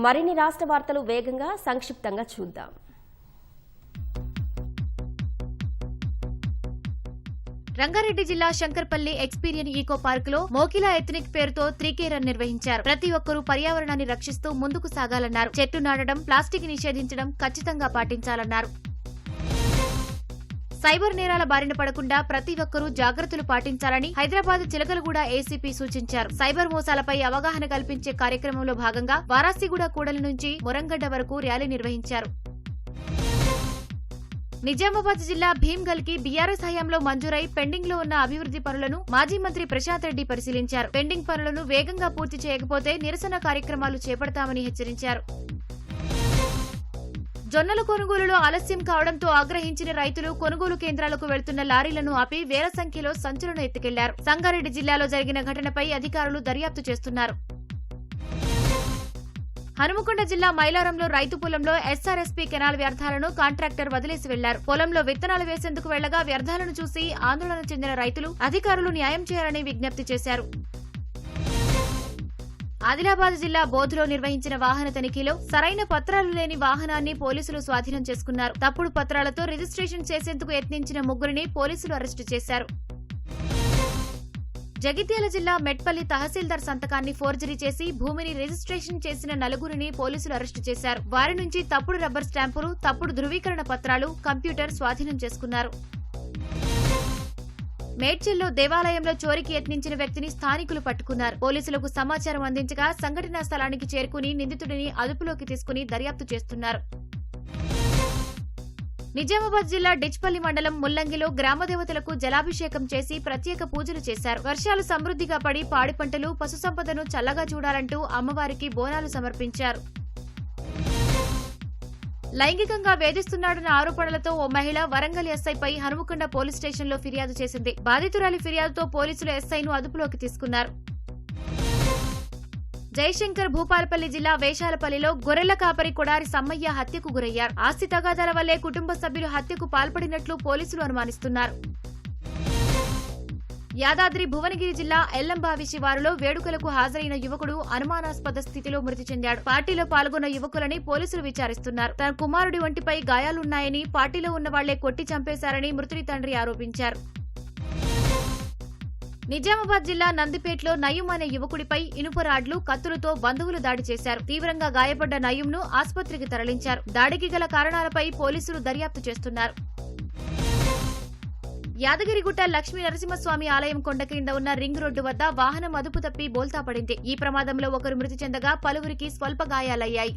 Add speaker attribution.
Speaker 1: మరిన్ని రాష్ట్ర వార్తలు వేగంగా సంక్షిప్తంగా చూద్దాం.
Speaker 2: రంగారెడ్డి జిల్లా శంకర్పల్లి ఎక్స్పీరియన్ ఈకో పార్క్ లో మోకిలా ఎథ్నిక్ పేరుతో 3K రన్ నిర్వహించారు. ప్రతి ఒక్కరూ పర్యావరణాన్ని రక్షిస్తూ ముందుకు సాగాలన్నారు. చెట్లు నాటడం, ప్లాస్టిక్ నిషేధించడం ఖచ్చితంగా పాటించాలన్నారు. సైబర్ నేరాల బారిన పడకుండా ప్రతి ఒక్కరూ జాగ్రత్తలు పాటించాలని హైదరాబాద్ చిలకలగూడ ఏసీపీ సూచించారు. సైబర్ మోసాలపై అవగాహన కల్పించే కార్యక్రమంలో భాగంగా వారాసిగూడ కూడలి నుంచి మొరంగడ్డ వరకు ర్యాలీ నిర్వహించారు. నిజామాబాద్ జిల్లా భీమ్గల్ కి బీఆర్ఎస్ హయాంలో మంజూరై పెండింగ్ లో ఉన్న అభివృద్ది పనులను మాజీ మంత్రి ప్రశాంత్ రెడ్డి పరిశీలించారు. పెండింగ్ పనులను వేగంగా పూర్తి చేయకపోతే నిరసన కార్యక్రమాలు చేపడతామని హెచ్చరించారు. జొన్నల కొనుగోలులో ఆలస్యం కావడంతో ఆగ్రహించిన రైతులు కొనుగోలు కేంద్రాలకు వెళ్తున్న లారీలను ఆపి వేల సంఖ్యలో సంచులను ఎత్తుకెళ్లారు. సంగారెడ్డి జిల్లాలో జరిగిన ఘటనపై అధికారులు దర్యాప్తు చేస్తున్నారు. హనుమకొండ జిల్లా మైలారంలో రైతు పొలంలో ఎస్ఆర్ఎస్పీ కెనాల్ వ్యర్థాలను కాంట్రాక్టర్ వదిలేసి వెళ్లారు. పొలంలో విత్తనాలు వేసేందుకు వెళ్లగా వ్యర్థాలను చూసి ఆందోళన చెందిన రైతులు అధికారులు న్యాయం చేయాలని విజ్ఞప్తి చేశారు. ఆదిలాబాద్ జిల్లా బోధులో నిర్వహించిన వాహన తనిఖీలో సరైన పత్రాలు లేని వాహనాన్ని పోలీసులు స్వాధీనం చేసుకున్నారు. తప్పుడు పత్రాలతో రిజిస్ట్రేషన్ చేసేందుకు యత్నించిన ముగ్గురిని పోలీసులు అరెస్టు చేశారు. జగిత్యాల జిల్లా మెట్పల్లి తహసీల్దార్ సంతకాన్ని ఫోర్జరీ చేసి భూమిని రిజిస్ట్రేషన్ చేసిన నలుగురిని పోలీసులు అరెస్టు చేశారు. వారి నుంచి తప్పుడు రబ్బర్ స్టాంపులు, తప్పుడు ధృవీకరణ పత్రాలు, కంప్యూటర్ స్వాధీనం చేసుకున్నారు. మేడ్చల్లో దేవాలయంలో చోరీకి యత్నించిన వ్యక్తిని స్థానికులు పట్టుకున్నారు. పోలీసులకు సమాచారం అందించగా సంఘటనా స్థలానికి చేరుకుని నిందితుడిని అదుపులోకి తీసుకుని దర్యాప్తు చేస్తున్నారు. నిజామాబాద్ జిల్లా డిచ్పల్లి మండలం ముల్లంగిలో గ్రామదేవతలకు జలాభిషేకం చేసి ప్రత్యేక పూజలు చేశారు. వర్షాలు సమృద్ధిగా పడి పాడి పంటలు, పశుసంపదను చల్లగా చూడాలంటూ అమ్మవారికి బోనాలు సమర్పించారు. లైంగికంగా వేధిస్తున్నాడన్న ఆరోపణలతో ఓ మహిళ వరంగల్ ఎస్ఐపై హనుమకొండ పోలీస్ స్టేషన్లో ఫిర్యాదు చేసింది. బాధితురాలి ఫిర్యాదుతో పోలీసులు ఎస్ఐను అదుపులోకి తీసుకున్నారు. జయశంకర్ భూపాలపల్లి జిల్లా వేషాలపల్లిలో గొర్రెల కాపరి కొడారి సమ్మయ్య హత్యకు గురయ్యారు. ఆస్తి తగాదాల వల్లే కుటుంబ సభ్యులు హత్యకు పాల్పడినట్లు పోలీసులు అనుమానిస్తున్నారు. యాదాద్రి భువనగిరి జిల్లా ఎల్లంబావి శివారులో వేడుకలకు హాజరైన యువకుడు అనుమానాస్పద స్థితిలో మృతి చెందాడు. పార్టీలో పాల్గొన్న యువకులని పోలీసులు విచారిస్తున్నారు. తన కుమారుడి ఒంటిపై గాయాలున్నాయని, పార్టీలో ఉన్న వాళ్లే కొట్టి చంపేశారని మృతుడి తండ్రి ఆరోపించారు. నిజామాబాద్ జిల్లా నందిపేటలో నయూం అనే యువకుడిపై ఇనుప రాడ్లు, కత్తులతో బంధువులు దాడి చేశారు. తీవ్రంగా గాయపడ్డ నయూంను ఆసుపత్రికి తరలించారు. దాడికి గల కారణాలపై పోలీసులు దర్యాప్తు చేస్తున్నారు. యాదగిరిగుట్ట లక్ష్మీ నరసింహస్వామి ఆలయం కొండ కింద ఉన్న రింగ్ రోడ్డు వద్ద వాహనం అదుపు తప్పి బోల్తా పడింది. ఈ ప్రమాదంలో ఒకరు మృతి చెందగా పలువురికి స్వల్ప గాయాలయ్యాయి.